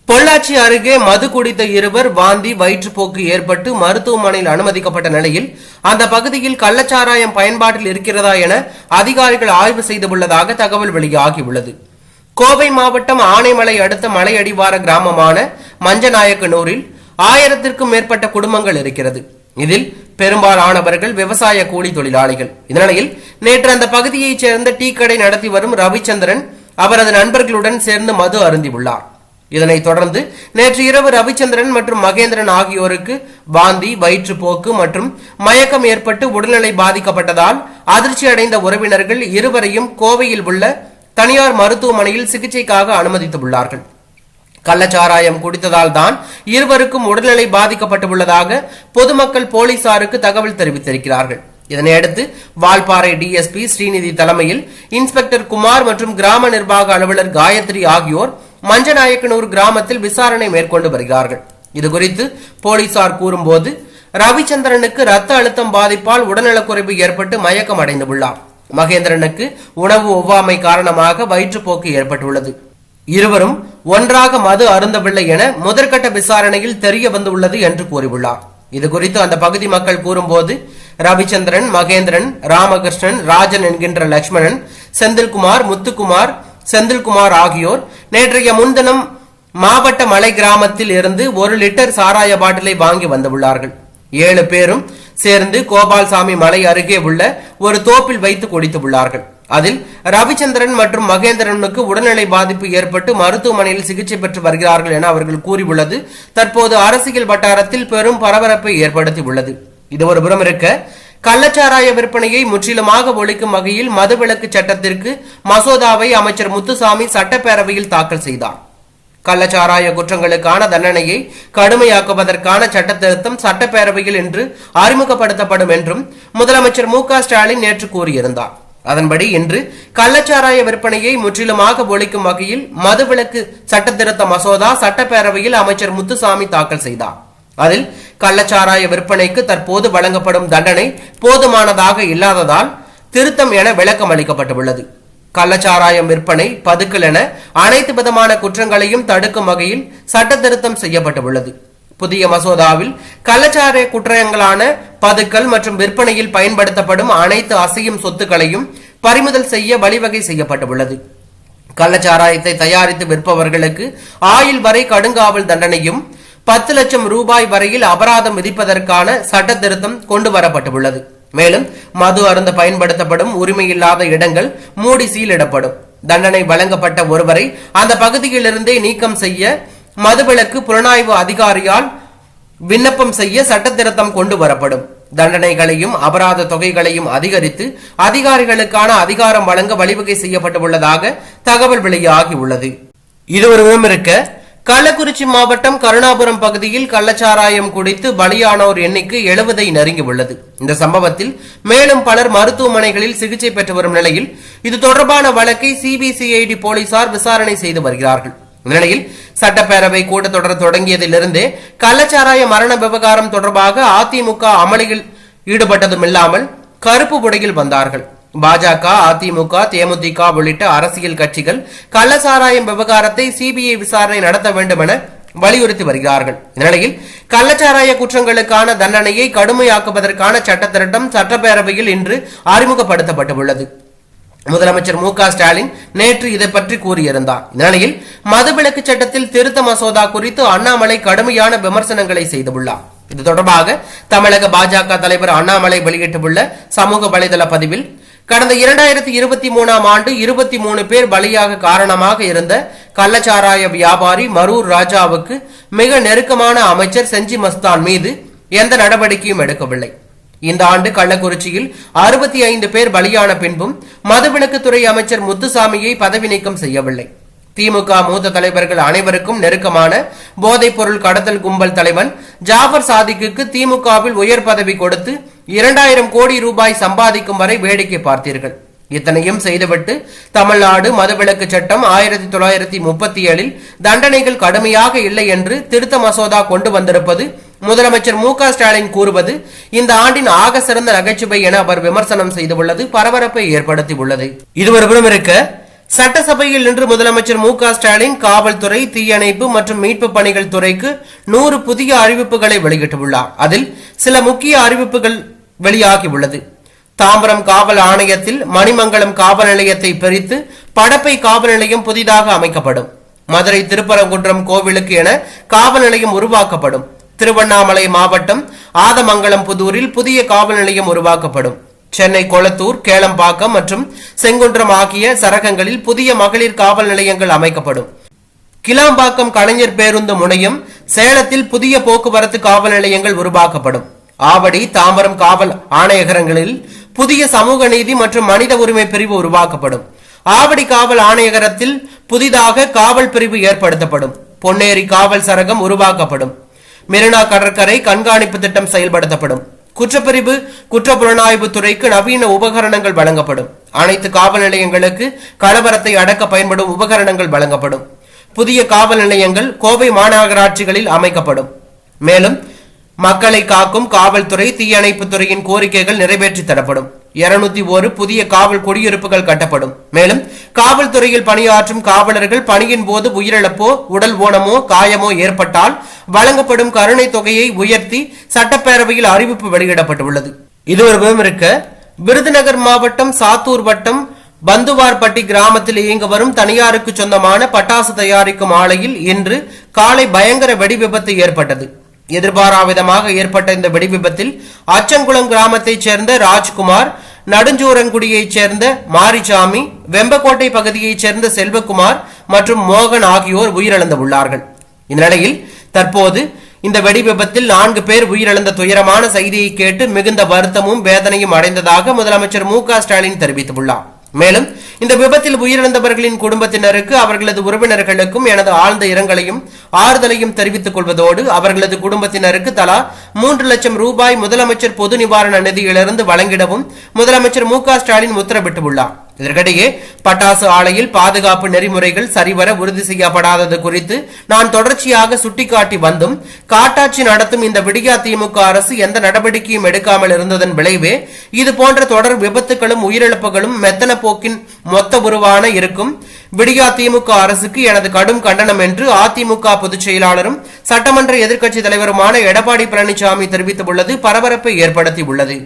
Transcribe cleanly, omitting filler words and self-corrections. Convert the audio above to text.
பொள்ளாச்சி அருகே மது குடித்த இருவர் வாந்தி வயிற்றுப்போக்கு ஏற்பட்டு மருத்துவமனையில் அனுமதிக்கப்பட்ட நிலையில் அந்த பகுதியில் கள்ளச்சாராயம் பயன்பாட்டில் இருக்கிறதா என அதிகாரிகள் ஆய்வு செய்துள்ளதாக தகவல் வெளியாகியுள்ளது. கோவை மாவட்டம் ஆனைமலை அடுத்த மலையடிவார கிராமமான மஞ்சநாயக்கனூரில் 1000க்கும் மேற்பட்ட குடும்பங்கள் இருக்கிறது. இதில் பெரும்பாலானவர்கள் விவசாய கூலி தொழிலாளிகள். இதனிடையில் நேற்று அந்த பகுதியைச் சேர்ந்த டீ கடை நடத்தி வரும் ரவிச்சந்திரன் அவரது நண்பர்களுடன் சேர்ந்து மது அருந்தியுள்ளார். இதனைத் தொடர்ந்து நேற்று இரவு ரவிச்சந்திரன் மற்றும் மகேந்திரன் ஆகியோருக்கு வாந்தி வயிற்றுப்போக்கு மற்றும் மயக்கம் ஏற்பட்டு உடல்நிலை பாதிக்கப்பட்டதால் அதிர்ச்சி அடைந்த உறவினர்கள் இருவரையும் கோவையில் உள்ள தனியார் மருத்துவமனையில் சிகிச்சைக்காக அனுமதித்துள்ளார்கள். கள்ளச்சாராயம் குடித்ததால் தான் இருவருக்கும் உடல்நிலை பாதிக்கப்பட்டுள்ளதாக பொதுமக்கள் போலீசாருக்கு தகவல் தெரிவித்திருக்கிறார்கள். இதனையடுத்து வால்பாறை டிஎஸ்பி ஸ்ரீநிதி தலைமையில் இன்ஸ்பெக்டர் குமார் மற்றும் கிராம நிர்வாக அலுவலர் காயத்ரி ஆகியோர் மஞ்சநாயக்கனூர் கிராமத்தில் விசாரணை மேற்கொண்டு வருகிறார்கள். இதுகுறித்து போலீசார் கூறும்போது, ரவிச்சந்திரனுக்கு ரத்த அழுத்தம் பாதிப்பால் உடல்நலக்குறைவு ஏற்பட்டு மயக்கம் அடைந்துள்ளார். மகேந்திரனுக்கு உணவு ஒவ்வாமை காரணமாக வயிற்றுப்போக்கு ஏற்பட்டுள்ளது. இருவரும் ஒன்றாக மது அருந்தவில்லை என முதற்கட்ட விசாரணையில் தெரிய வந்துள்ளது என்று கூறியுள்ளார். இதுகுறித்து அந்த பகுதி மக்கள் கூறும்போது, ரவிச்சந்திரன், மகேந்திரன், ராமகிருஷ்ணன், ராஜன் என்கின்ற லட்சுமணன், செந்தில்குமார், முத்துக்குமார், செந்தில்குமார் ஆகியோர் நேற்றைய முன்தினம் மாவட்ட மலை கிராமத்தில் இருந்து 1 லிட்டர் சாராய பாட்டிலை வாங்கி வந்துள்ளார்கள். 7 பேரும் சேர்ந்து கோபால்சாமி மலை அருகே உள்ள ஒரு தோப்பில் வைத்து குடித்துள்ளார்கள். அதில் ரவிச்சந்திரன் மற்றும் மகேந்திரனுக்கு உடல்நிலை பாதிப்பு ஏற்பட்டு மருத்துவமனையில் சிகிச்சை பெற்று வருகிறார்கள் என அவர்கள் கூறியுள்ளது தற்போது அரசியல் வட்டாரத்தில் பெரும் பரபரப்பை ஏற்படுத்தியுள்ளது. இது ஒரு புறம் இருக்க, கள்ளச்சாராய விற்பனையை முற்றிலுமாக ஒழிக்கும் வகையில் மதுவிலக்கு சட்டத்திற்கு மசோதாவை அமைச்சர் முத்துசாமி சட்டப்பேரவையில் தாக்கல் செய்தார். கள்ளச்சாராய குற்றங்களுக்கான தண்டனையை கடுமையாக்குவதற்கான சட்ட திருத்தம் சட்டப்பேரவையில் இன்று அறிமுகப்படுத்தப்படும் என்றும் முதலமைச்சர் மு.க.ஸ்டாலின் நேற்று கூறியிருந்தார். அதன்படி இன்று கள்ளச்சாராய விற்பனையை முற்றிலுமாக ஒழிக்கும் வகையில் மதுவிலக்கு சட்ட திருத்த மசோதா சட்டப்பேரவையில் அமைச்சர் முத்துசாமி தாக்கல் செய்தார். அதில் கள்ளச்சாராய விற்பனைக்கு தற்போது வழங்கப்படும் தண்டனை போதுமானதாக இல்லாததால் திருத்தம் என விளக்கம் அளிக்கப்பட்டுள்ளது. கள்ளச்சாராயம் விற்பனை, பதுக்கல் என அனைத்து விதமான குற்றங்களையும் தடுக்கும் வகையில் சட்ட திருத்தம் செய்யப்பட்டுள்ளது. புதிய மசோதாவில் கள்ளச்சாராய குற்றங்களான பதுக்கல் மற்றும் விற்பனையில் பயன்படுத்தப்படும் அனைத்து அசையும் சொத்துக்களையும் பறிமுதல் செய்ய வழிவகை செய்யப்பட்டுள்ளது. கள்ளச்சாராயத்தை தயாரித்து விற்பவர்களுக்கு ஆயுள் வரை கடுங்காவல் தண்டனையும் 10 லட்சம் ரூபாய் வரையில் அபராதம் விதிப்பதற்கான சட்ட திருத்தம் கொண்டு வரப்பட்டுள்ளது. மேலும் மது அருந்த பயன்படுத்தப்படும் உரிமையில்லாத இடங்கள் மூடி சீலிடப்படும். தண்டனை வழங்கப்பட்ட ஒருவரை அந்த பகுதியிலிருந்தே நீக்கம் செய்ய மதுவிலக்கு புலனாய்வு அதிகாரியால் விண்ணப்பம் செய்ய சட்ட திருத்தம் கொண்டு வரப்படும். தண்டனைகளையும் அபராத தொகைகளையும் அதிகரித்து அதிகாரிகளுக்கான அதிகாரம் வழங்க வழிவகை செய்யப்பட்டுள்ளதாக தகவல் வெளியாகியுள்ளது. இதுவரையும் இருக்க, கள்ளக்குறிச்சி மாவட்டம் கருணாபுரம் பகுதியில் கள்ளச்சாராயம் குடித்து பலியானோர் எண்ணிக்கை 70ஐ நெருங்கியுள்ளது. இந்த சம்பவத்தில் மேலும் பலர் மருத்துவமனைகளில் சிகிச்சை பெற்று வரும் நிலையில் இது தொடர்பான வழக்கை சிபிசிஐடி போலீசார் விசாரணை செய்து வருகிறார்கள். இந்நிலையில் சட்டப்பேரவை கூட்டத்தொடர் தொடங்கியதிலிருந்தே கள்ளச்சாராய மரண விவகாரம் தொடர்பாக அதிமுக அமளியில் ஈடுபட்டதும் இல்லாமல் கருப்பு உடையில் வந்தார்கள். பாஜக, அதிமுக, தேமுதிக உள்ளிட்ட அரசியல் கட்சிகள் கள்ளச்சாராயம் விவகாரத்தை சிபிஐ விசாரணை நடத்த வேண்டும் என வலியுறுத்தி வருகிறார்கள். இந்நிலையில் கள்ளச்சாராய குற்றங்களுக்கான தண்டனையை கடுமையாக்குவதற்கான சட்ட திருத்தம் சட்டப்பேரவையில் இன்று அறிமுகப்படுத்தப்பட்டுள்ளது. முதலமைச்சர் மு.க.ஸ்டாலின் நேற்று இதை பற்றி கூறியிருந்தார். இந்நிலையில் மதுவிலக்கு சட்டத்தில் திருத்த மசோதா குறித்து அண்ணாமலை கடுமையான விமர்சனங்களை செய்துள்ளார். இது தொடர்பாக தமிழக பாஜக தலைவர் அண்ணாமலை வெளியிட்டுள்ள சமூக வலைதள பதிவில், கடந்த 2023ஆம் ஆண்டு 23 பேர் பலியாக காரணமாக இருந்த கள்ளச்சாராய வியாபாரி மரூர் ராஜாவுக்கு மிக நெருக்கமான அமைச்சர் செஞ்சி மஸ்தான் மீது எந்த நடவடிக்கையும் எடுக்கவில்லை. இந்த ஆண்டு கள்ளக்குறிச்சியில் 65 பேர் பலியான பின்பும் மதுவிலக்குத்துறை அமைச்சர் முத்துசாமியை பதவி நீக்கம் செய்யவில்லை. திமுக மூத்த தலைவர்கள் அனைவருக்கும் நெருக்கமான போதைப் பொருள் கடத்தல் கும்பல் தலைவன் ஜாஃபர் சாதிக்கு திமுகவில் உயர் பதவி கொடுத்து 2000 கோடி ரூபாய் சம்பாதிக்கும் வரை வேடிக்கை பார்த்தீர்கள். இத்தனையும் செய்துவிட்டு தமிழ்நாடு மதுவிலக்கு சட்டம் 1937இல் தண்டனைகள் கடுமையாக இல்லை என்று திருத்த மசோதா கொண்டு வந்திருப்பது முதலமைச்சர் மு.க.ஸ்டாலின் கூறுவது இந்த ஆண்டின் ஆக சிறந்த நகைச்சுவை என அவர் விமர்சனம் செய்துள்ளது பரபரப்பை ஏற்படுத்தியுள்ளது. இதுவரையும் இருக்க, சட்டசபையில் இன்று முதலமைச்சர் மு.க. ஸ்டாலின் காவல்துறை, தீயணைப்பு மற்றும் மீட்பு பணிகள் துறைக்கு 100 புதிய அறிவிப்புகளை வெளியிட்டுள்ளார். அதில் சில முக்கிய அறிவிப்புகள் வெளியாகியுள்ளது. தாம்பரம் காவல் ஆணையத்தில் மணிமங்கலம் காவல் நிலையத்தை பிரித்து படப்பை காவல் நிலையம் புதிதாக அமைக்கப்படும். மதுரை திருப்பரங்குன்றம் கோவிலுக்கு என காவல் நிலையம் உருவாக்கப்படும். திருவண்ணாமலை மாவட்டம் ஆதமங்கலம் புதூரில் புதிய காவல் நிலையம் உருவாக்கப்படும். சென்னை கொளத்தூர், கேளம்பாக்கம் மற்றும் செங்குன்றம் ஆகிய சரகங்களில் புதிய மகளிர் காவல் நிலையங்கள் அமைக்கப்படும். கிளாம்பாக்கம் கலைஞர் பேருந்து முனையம், சேலத்தில் புதிய போக்குவரத்து காவல் நிலையங்கள் உருவாக்கப்படும். ஆவடி, தாம்பரம் காவல் ஆணையகரங்களில் புதிய சமூக நீதி மற்றும் மனித உரிமை பிரிவு உருவாக்கப்படும். ஆவடி காவல் ஆணையகரத்தில் புதிதாக காவல் பிரிவு ஏற்படுத்தப்படும். பொன்னேரி காவல் சரகம் உருவாக்கப்படும். மெரினா கடற்கரை கண்காணிப்பு திட்டம் செயல்படுத்தப்படும். குற்றப்பிரிவு குற்றப்புலனாய்வு துறைக்கு நவீன உபகரணங்கள் வழங்கப்படும். அனைத்து காவல் நிலையங்களுக்கு கலவரத்தை அடக்க பயன்படும் உபகரணங்கள் வழங்கப்படும். புதிய காவல் நிலையங்கள் கோவை மாநகராட்சிகளில் அமைக்கப்படும். மேலும் மக்களை காக்கும் காவல்துறை, தீயணைப்பு துறையின் கோரிக்கைகள் நிறைவேற்றி தரப்படும். 201 புதிய காவல் குடியிருப்புகள் கட்டப்படும். மேலும் காவல்துறையில் பணியாற்றும் காவலர்கள் பணியின் போது உயிரிழப்போ, உடல் ஊனமோ, காயமோ ஏற்பட்டால் வழங்கப்படும் கருணை தொகையை உயர்த்தி சட்டப்பேரவையில் அறிவிப்பு வெளியிடப்பட்டுள்ளது. இது ஒரு விவரம் இருக்க, விருதுநகர் மாவட்டம் சாத்தூர் வட்டம் பந்துவார்பட்டி கிராமத்தில் இயங்கி வரும் தனியாருக்கு சொந்தமான பட்டாசு தயாரிக்கும் ஆலையில் இன்று காலை பயங்கர வெடி விபத்து ஏற்பட்டது. எதிர்பாராவிதமாக ஏற்பட்ட இந்த வெடி விபத்தில் அச்சங்குளம் கிராமத்தைச் சேர்ந்த ராஜ்குமார், நடுஞ்சூரங்குடியைச் சேர்ந்த மாரிசாமி, வெம்பக்கோட்டை பகுதியைச் சேர்ந்த செல்வகுமார் மற்றும் மோகன் ஆகியோர் உயிரிழந்துள்ளார்கள். இந்நிலையில் தற்போது இந்த வெடி விபத்தில் 4 பேர் உயிரிழந்த துயரமான செய்தியை கேட்டு மிகுந்த வருத்தமும் வேதனையும் அடைந்ததாக முதலமைச்சர் மு.க. ஸ்டாலின் தெரிவித்துள்ளார். மேலும் இந்த விபத்தில் உயிரிழந்தவர்களின் குடும்பத்தினருக்கு, அவர்களது உறவினர்களுக்கும் எனது ஆழ்ந்த இரங்கலையும் ஆறுதலையும் தெரிவித்துக் கொள்வதோடு அவர்களது குடும்பத்தினருக்கு தலா 3 லட்சம் ரூபாய் முதலமைச்சர் பொது நிவாரண நிதியிலிருந்து வழங்கிடவும் முதலமைச்சர் மு.க. ஸ்டாலின் உத்தரவிட்டுள்ளார். இதற்கிடையே பட்டாசு ஆலையில் பாதுகாப்பு நெறிமுறைகள் சரிவர உறுதி செய்யப்படாதது குறித்து நான் தொடர்ச்சியாக சுட்டிக்காட்டி வந்தும் காட்டாட்சி நடத்தும் இந்த விடியா திமுக அரசு எந்த நடவடிக்கையும் எடுக்காமல் இருந்ததன் விளைவே இதுபோன்ற தொடர் விபத்துகளும் உயிரிழப்புகளும் மெத்தன போக்கின் மொத்த உருவான இருக்கும். விடியா திமுக அரசுக்கு எனது கடும் கண்டனம் என்று அதிமுக பொதுச் செயலாளரும் சட்டமன்ற எதிர்க்கட்சி தலைவருமான எடப்பாடி பழனிசாமி தெரிவித்துள்ளது பரபரப்பை ஏற்படுத்தியுள்ளது.